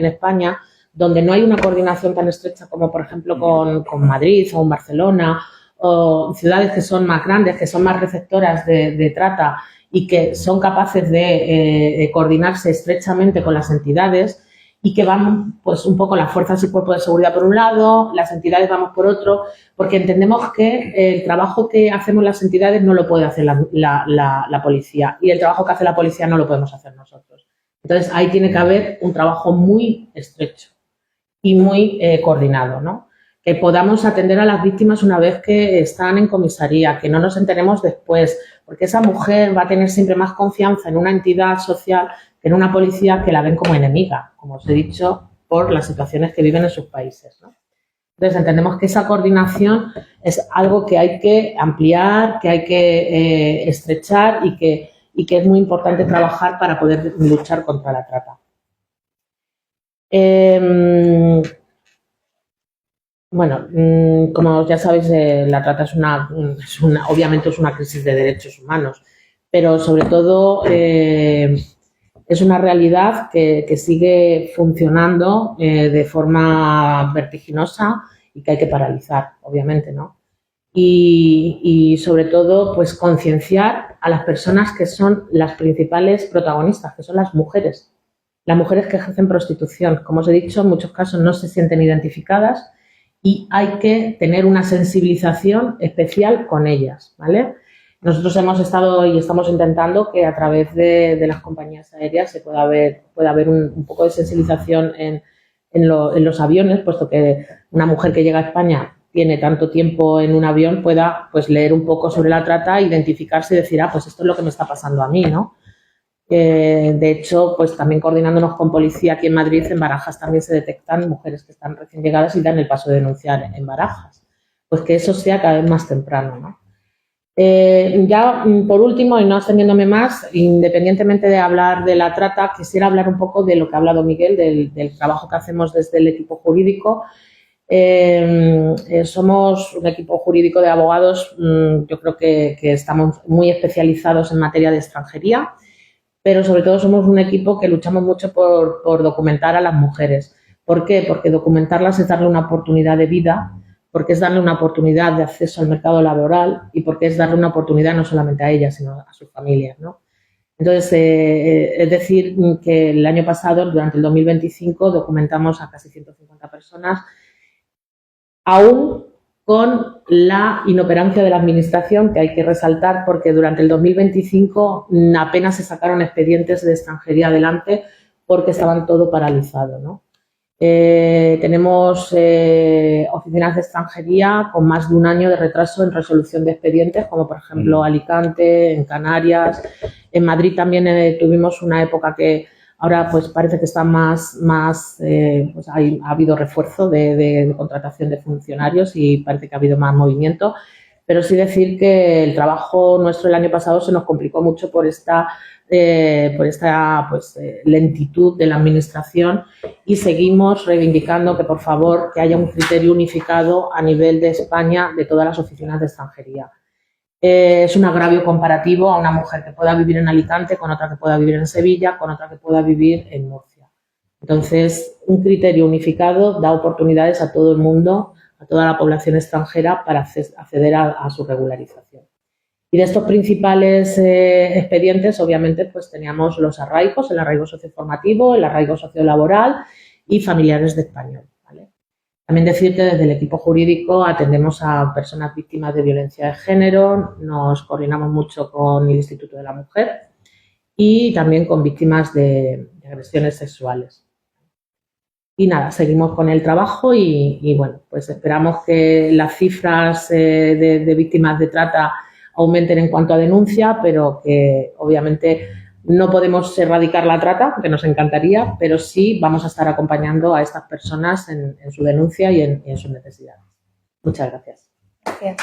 Speaker 3: España donde no hay una coordinación tan estrecha como, por ejemplo, con Madrid o en Barcelona, o ciudades que son más grandes, que son más receptoras de trata y que son capaces de coordinarse estrechamente con las entidades, y que van pues un poco las fuerzas y cuerpos de seguridad por un lado, las entidades vamos por otro, porque entendemos que el trabajo que hacemos las entidades no lo puede hacer la policía, y el trabajo que hace la policía no lo podemos hacer nosotros. Entonces, ahí tiene que haber un trabajo muy estrecho y muy coordinado, ¿no? Que podamos atender a las víctimas una vez que están en comisaría, que no nos enteremos después, porque esa mujer va a tener siempre más confianza en una entidad social que en una policía que la ven como enemiga, como os he dicho, por las situaciones que viven en sus países, ¿no? Entonces, entendemos que esa coordinación es algo que hay que ampliar, que hay que estrechar y que es muy importante trabajar para poder luchar contra la trata. Bueno, como ya sabéis, la trata obviamente es una crisis de derechos humanos, pero sobre todo es una realidad que sigue funcionando de forma vertiginosa y que hay que paralizar, obviamente, ¿no? Y sobre todo, pues concienciar a las personas que son las principales protagonistas, que son las mujeres que ejercen prostitución. Como os he dicho, en muchos casos no se sienten identificadas y hay que tener una sensibilización especial con ellas, ¿vale? Nosotros hemos estado y estamos intentando que a través de las compañías aéreas se pueda haber un poco de sensibilización en en los aviones, puesto que una mujer que llega a España tiene tanto tiempo en un avión, pueda pues leer un poco sobre la trata, identificarse y decir, pues esto es lo que me está pasando a mí, ¿no? De hecho, pues también coordinándonos con policía aquí en Madrid, en Barajas también se detectan mujeres que están recién llegadas y dan el paso de denunciar en Barajas. Pues que eso sea cada vez más temprano, ¿no? Ya por último, y no extendiéndome más, independientemente de hablar de la trata, quisiera hablar un poco de lo que ha hablado Miguel, del trabajo que hacemos desde el equipo jurídico. Somos un equipo jurídico de abogados, yo creo que estamos muy especializados en materia de extranjería, pero sobre todo somos un equipo que luchamos mucho por documentar a las mujeres. ¿Por qué? Porque documentarlas es darle una oportunidad de vida, porque es darle una oportunidad de acceso al mercado laboral y porque es darle una oportunidad no solamente a ellas, sino a sus familias, ¿no? Entonces, es decir, que el año pasado, durante el 2025, documentamos a casi 150 personas, aún con la inoperancia de la Administración, que hay que resaltar, porque durante el 2025 apenas se sacaron expedientes de extranjería adelante porque estaban todo paralizado, ¿no? Tenemos oficinas de extranjería con más de un año de retraso en resolución de expedientes, como por ejemplo Alicante, en Canarias. En Madrid también tuvimos una época que ahora pues parece que está más pues ha habido refuerzo de contratación de funcionarios y parece que ha habido más movimiento. Pero sí decir que el trabajo nuestro el año pasado se nos complicó mucho por esta lentitud de la Administración y seguimos reivindicando que, por favor, que haya un criterio unificado a nivel de España de todas las oficinas de extranjería. Es un agravio comparativo a una mujer que pueda vivir en Alicante con otra que pueda vivir en Sevilla, con otra que pueda vivir en Murcia. Entonces, un criterio unificado da oportunidades a todo el mundo, a toda la población extranjera para acceder a su regularización. Y de estos principales expedientes, obviamente, pues teníamos los arraigos, el arraigo socioformativo, el arraigo sociolaboral y familiares de español, ¿vale? También decir que desde el equipo jurídico atendemos a personas víctimas de violencia de género, nos coordinamos mucho con el Instituto de la Mujer y también con víctimas de agresiones sexuales. Y nada, seguimos con el trabajo y bueno, pues esperamos que las cifras de víctimas de trata aumenten en cuanto a denuncia, pero que obviamente no podemos erradicar la trata, que nos encantaría, pero sí vamos a estar acompañando a estas personas en su denuncia y en sus necesidades. Muchas gracias.
Speaker 1: Gracias.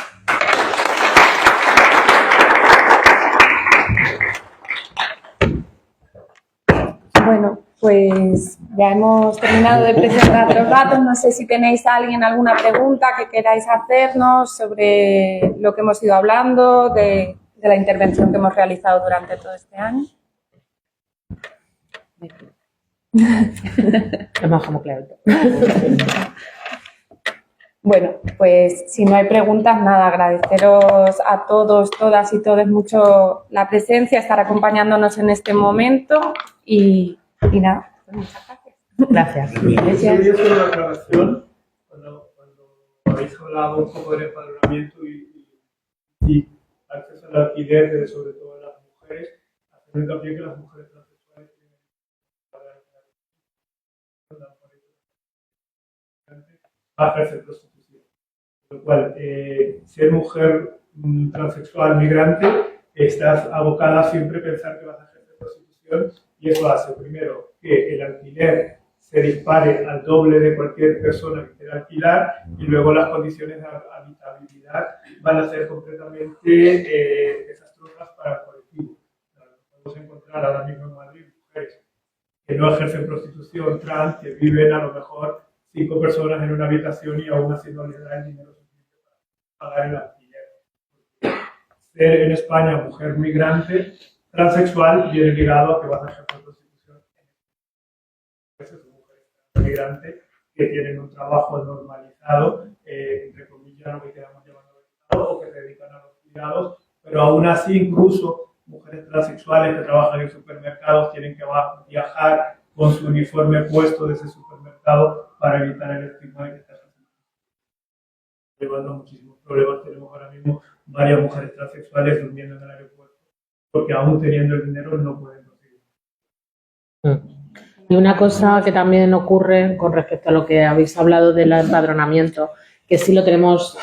Speaker 1: Bueno, pues ya hemos terminado de presentar los datos. No sé si tenéis alguna pregunta que queráis hacernos sobre lo que hemos ido hablando, de la intervención que hemos realizado durante todo este año. Bueno, pues si no hay preguntas, nada, agradeceros a todos, todas y todos mucho la presencia, estar acompañándonos en este momento y nada, pues muchas gracias.
Speaker 3: Gracias.
Speaker 4: Yo quería hacer una aclaración cuando habéis hablado un poco del empadronamiento y acceso al alquiler, sobre todo de las mujeres, hacer hincapié que las mujeres transexuales tienen a ejercer prostitución. Con lo cual, ser mujer transexual migrante, estás abocada a siempre pensar que vas a ejercer prostitución y eso hace, primero, que el alquiler se dispare al doble de cualquier persona que quiera alquilar y luego las condiciones de habitabilidad van a ser completamente desastrosas para el colectivo. Podemos encontrar ahora mismo en Madrid mujeres que no ejercen prostitución trans, que viven a lo mejor 5 personas en una habitación y aún así no les da el dinero suficiente para pagar el alquiler. Ser en España mujer migrante transexual viene ligado a que vas a ejercer prostitución. Son mujeres migrantes que tienen un trabajo normalizado, entre comillas, lo que queramos llamarlo, o que se dedican a los cuidados, pero aún así incluso mujeres transexuales que trabajan en supermercados tienen que viajar con su uniforme puesto de ese supermercado para evitar el estigma de que están llevando muchísimos problemas. Tenemos ahora mismo varias mujeres transexuales durmiendo en el aeropuerto porque aún teniendo el dinero no pueden conseguirlo.
Speaker 3: Y una cosa que también ocurre con respecto a lo que habéis hablado del empadronamiento, que sí lo tenemos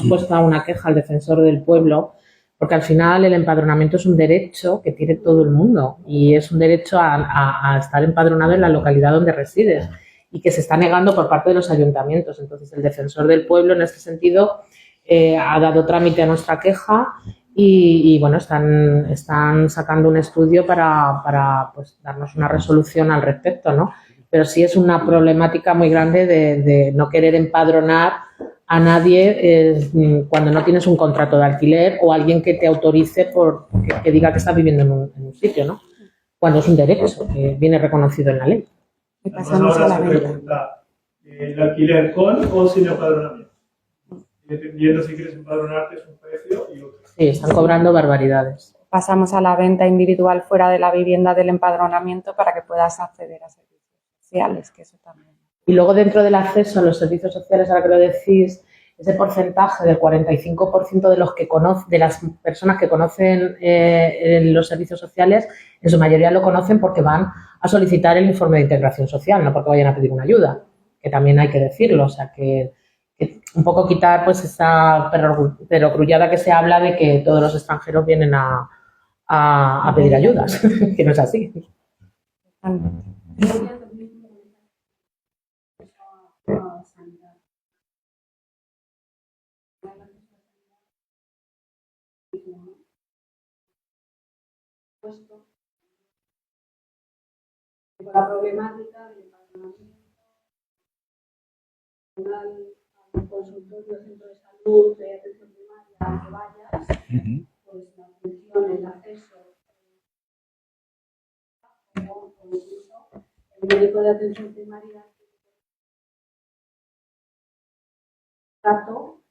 Speaker 3: puesta una queja al defensor del pueblo, porque al final el empadronamiento es un derecho que tiene todo el mundo y es un derecho a estar empadronado en la localidad donde resides y que se está negando por parte de los ayuntamientos. Entonces, el defensor del pueblo, en este sentido, ha dado trámite a nuestra queja y bueno, están sacando un estudio para pues, darnos una resolución al respecto, ¿no? Pero sí es una problemática muy grande de no querer empadronar a nadie cuando no tienes un contrato de alquiler o alguien que te autorice que diga que estás viviendo en un sitio, ¿no? Cuando es un derecho que viene reconocido en la ley.
Speaker 1: Y pasamos a la venta.
Speaker 4: Pregunta, ¿el alquiler con o sin empadronamiento? Dependiendo si quieres empadronarte es un precio y otro.
Speaker 3: Sí, están cobrando barbaridades.
Speaker 1: Pasamos a la venta individual fuera de la vivienda del empadronamiento para que puedas acceder a servicios sociales, que eso también.
Speaker 3: Y luego dentro del acceso a los servicios sociales, ahora que lo decís, ese porcentaje del 45% de las personas que conocen los servicios sociales, en su mayoría lo conocen porque van a solicitar el informe de integración social, no porque vayan a pedir una ayuda, que también hay que decirlo. O sea, que un poco quitar pues esa perogrullada que se habla de que todos los extranjeros vienen a pedir ayudas, que no es así.
Speaker 5: Con la problemática del empadronamiento, al consultorio, centro de salud, de atención primaria, al que vayas, pues la atención, el acceso, o incluso el médico de atención primaria, trato,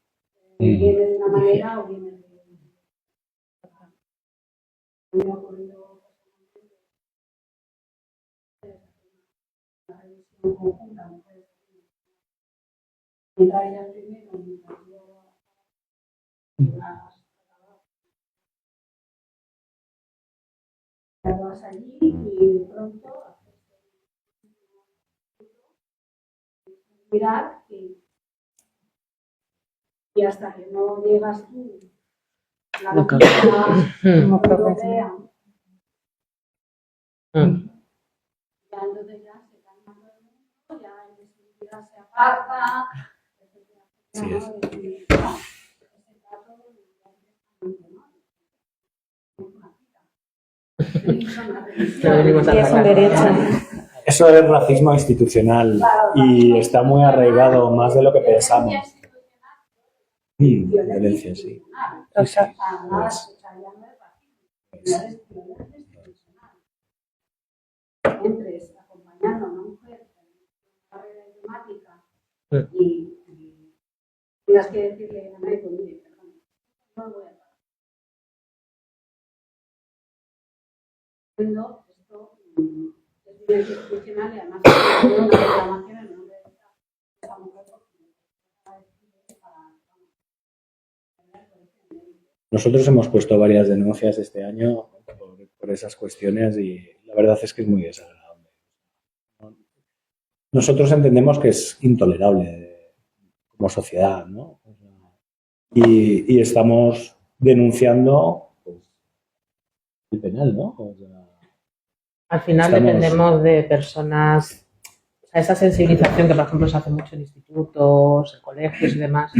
Speaker 5: viene de una manera o viene de otra. Me ha ocurrido una revisión conjunta, mientras ella primero, mientras yo vas allí y de pronto mirar y hasta que no llegas tú la
Speaker 1: Como profesional.
Speaker 5: ya entonces ya se calma todo el mundo, ya en definitiva se aparta,
Speaker 2: Sí, es.
Speaker 1: Y es un derecho.
Speaker 2: Eso es racismo institucional y está muy arraigado, más de lo que pensamos. Violencia, sí.
Speaker 1: O sea,
Speaker 5: entres acompañando a una mujer con una carrera diplomática y tengas que decirle a médico, mire, perdón, no lo voy a pagar. Esto es violencia institucional y además es una reclamación en nombre de esta mujer
Speaker 2: Nosotros hemos puesto varias denuncias este año por esas cuestiones y la verdad es que es muy desagradable. Nosotros entendemos que es intolerable como sociedad, ¿no? Y estamos denunciando pues, el penal, ¿no? O sea,
Speaker 3: Al final dependemos de personas, o sea, esa sensibilización que, por ejemplo, se hace mucho en institutos, en colegios y demás.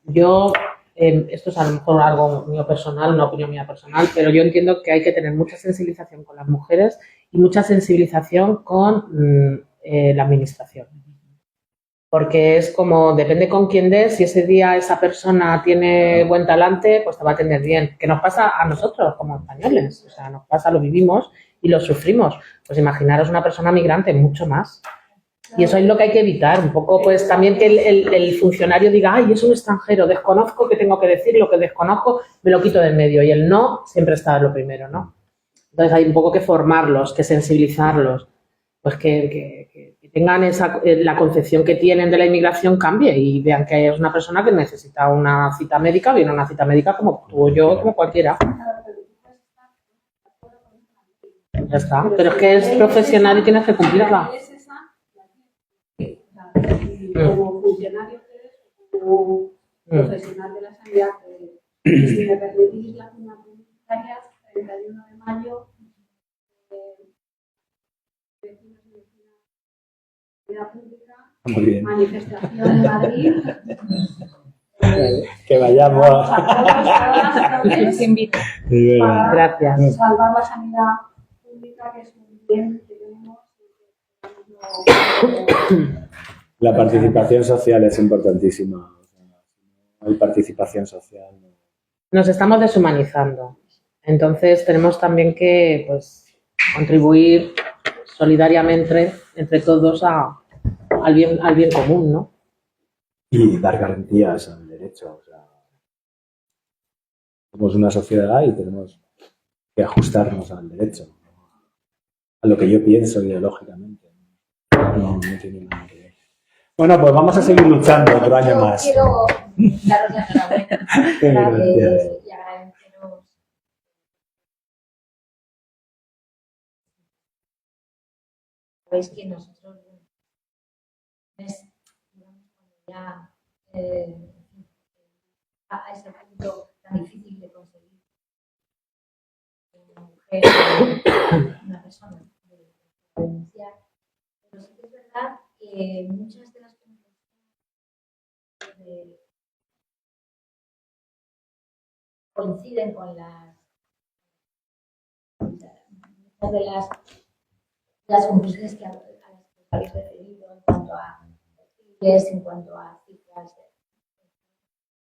Speaker 3: Yo, esto es a lo mejor algo mío personal, una opinión mía personal, pero yo entiendo que hay que tener mucha sensibilización con las mujeres y mucha sensibilización con la administración. Porque es como, depende con quién des, si ese día esa persona tiene buen talante, pues te va a atender bien. ¿Qué nos pasa a nosotros como españoles? O sea, nos pasa, lo vivimos y lo sufrimos. Pues imaginaros una persona migrante, mucho más. Y eso es lo que hay que evitar. Un poco, pues también que el funcionario diga, ay, es un extranjero, desconozco, que tengo que decir, lo que desconozco, me lo quito del medio. Y el no siempre está lo primero, ¿no? Entonces hay un poco que formarlos, que sensibilizarlos, pues que tengan la concepción que tienen de la inmigración cambie y vean que es una persona que necesita una cita médica, viene una cita médica como tú o yo, como cualquiera. Ya está. Pero es que es profesional y tienes que cumplirla.
Speaker 5: Es esa, como funcionario que eres, como profesional de la sanidad, si me permitís la una publicitaria, 31 de mayo, vecinos y vecinas de la pública,
Speaker 2: Muy bien.
Speaker 5: manifestación en Madrid.
Speaker 2: Que vayamos.
Speaker 1: Les invito.
Speaker 5: Para
Speaker 3: Gracias.
Speaker 5: salvar la sanidad pública, que es un bien que tenemos.
Speaker 2: La participación social es importantísima. O sea, no hay participación social.
Speaker 3: Nos estamos deshumanizando. Entonces tenemos también que pues, contribuir solidariamente entre todos al bien común, ¿no?
Speaker 2: Y dar garantías al derecho. O sea, somos una sociedad y tenemos que ajustarnos al derecho, a lo que yo pienso ideológicamente. No tiene nada que ver. Bueno, pues vamos a seguir luchando otro año
Speaker 6: Yo
Speaker 2: más.
Speaker 6: quiero daros la enhorabuena
Speaker 2: Gracias.
Speaker 6: y agradeceros. Sabéis que nosotros, digamos, cuando ya a ese punto tan difícil de conseguir una mujer, una persona, de denunciar, pero sí que es verdad que muchas de las coinciden con muchas de las conclusiones a las que os habéis referido en cuanto a perfiles, en cuanto a cifras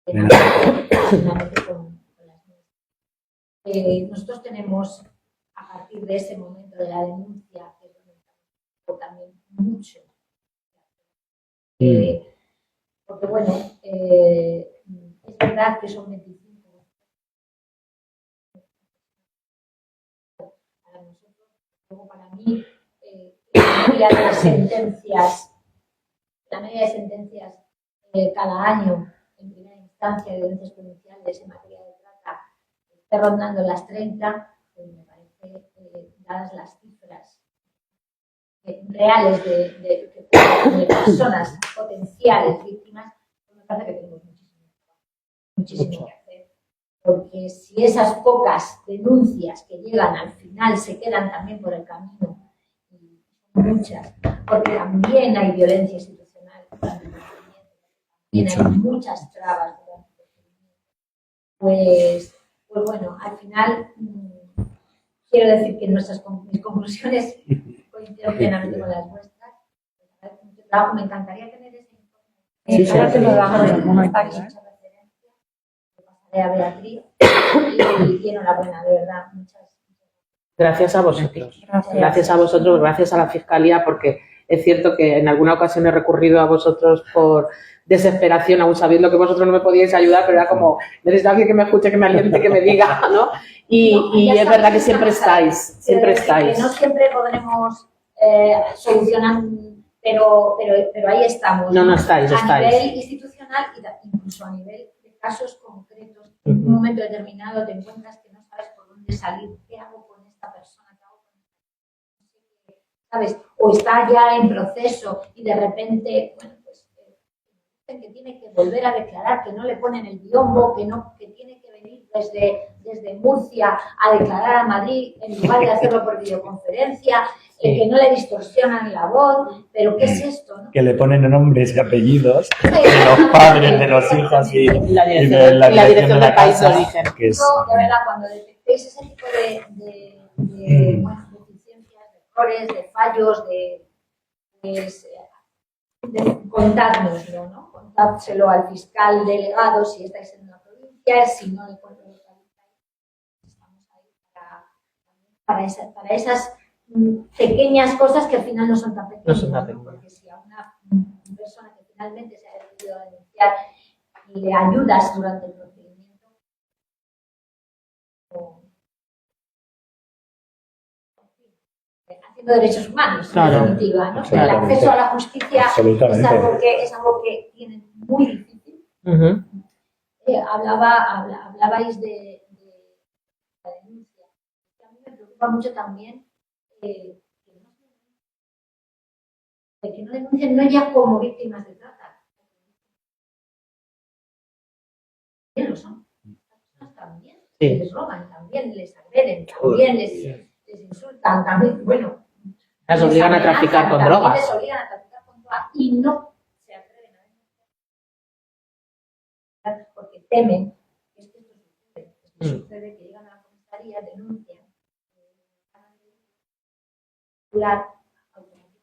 Speaker 6: relacionamente con las mismas. Nosotros tenemos, a partir de ese momento de la denuncia, que es donde estamos también mucho, porque bueno, es verdad que son 25. Para nosotros, luego para mí, la media de las sentencias, cada año en primera instancia de audiencias provinciales en materia de trata esté rondando las 30, me parece, dadas las cifras reales de personas potenciales víctimas, me parece que tenemos muchísimo que hacer. Porque si esas pocas denuncias que llegan al final se quedan también por el camino, y son muchas, porque también hay violencia institucional durante el procedimiento, también hay muchas trabas durante el procedimiento, pues bueno, al final quiero decir que mis conclusiones coinciden plenamente con las vuestras. Me encantaría tener ese informe.
Speaker 2: Sí,
Speaker 1: Ahora te lo damos,
Speaker 2: no
Speaker 1: está aquí.
Speaker 6: A Beatriz y enhorabuena, de verdad, muchas
Speaker 3: Gracias a vosotros.
Speaker 1: Gracias.
Speaker 3: Gracias a vosotros, gracias a la Fiscalía, porque es cierto que en alguna ocasión he recurrido a vosotros por desesperación, aún sabiendo que vosotros no me podíais ayudar, pero era como, necesito a alguien que me escuche, que me aliente, que me diga, ¿no? Y es verdad que siempre estáis.
Speaker 6: Que no siempre podremos solucionar, pero ahí estamos.
Speaker 3: No estáis.
Speaker 6: A nivel institucional y incluso a nivel de casos concretos. En un momento determinado te encuentras que no sabes por dónde salir, qué hago con esta persona, qué hago con esta persona, ¿sabes? O está ya en proceso y de repente, bueno, pues que tiene que volver a declarar, que no le ponen el biombo, que tiene que venir desde Murcia a declarar a Madrid en lugar de hacerlo por videoconferencia, que no le distorsionan la voz, pero ¿qué es esto? ¿No?
Speaker 2: Que le ponen nombres y apellidos de los padres, de los hijos y
Speaker 3: la
Speaker 2: de la
Speaker 3: dirección del país de
Speaker 2: casa,
Speaker 3: origen.
Speaker 2: que es,
Speaker 6: De verdad, cuando detectéis ese tipo de deficiencias, de errores, de fallos, de contádnoslo, ¿no? Contádselo al fiscal delegado si estáis en una provincia, si no le puedo localizar. Estamos ahí para esas pequeñas cosas que al final no son tan pequeñas, ¿no? Porque si a una persona que finalmente se ha decidido a denunciar y le ayudas durante el procedimiento, haciendo derechos humanos, en definitiva, ¿no? El acceso a la justicia es algo que tienen muy difícil. Hablabais de la denuncia. A mí me preocupa mucho también que no denuncian no ya como víctimas de trata. También lo son. También.
Speaker 3: Sí.
Speaker 6: Les roban, también les agreden, también les insultan, también, bueno.
Speaker 3: Las obligan a traficar con drogas.
Speaker 6: Les obligan a traficar con drogas y no se atreven a denunciar porque temen que esto sucede. Esto sucede, que llegan a la comisaría, denuncian, automáticamente.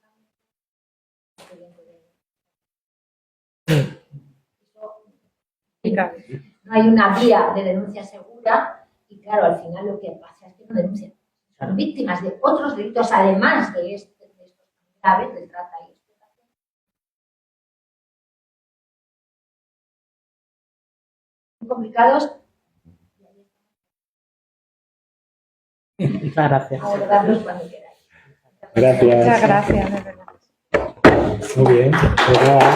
Speaker 6: No hay una vía de denuncia segura y claro, al final lo que pasa es que no denuncian. Son víctimas de otros delitos, además de estos graves de trata y explotación. Muy complicados.
Speaker 3: Muchas gracias.
Speaker 6: Abordarlos cuando queráis.
Speaker 2: Gracias.
Speaker 1: Muchas gracias, de verdad.
Speaker 2: Muy bien. Pues nada.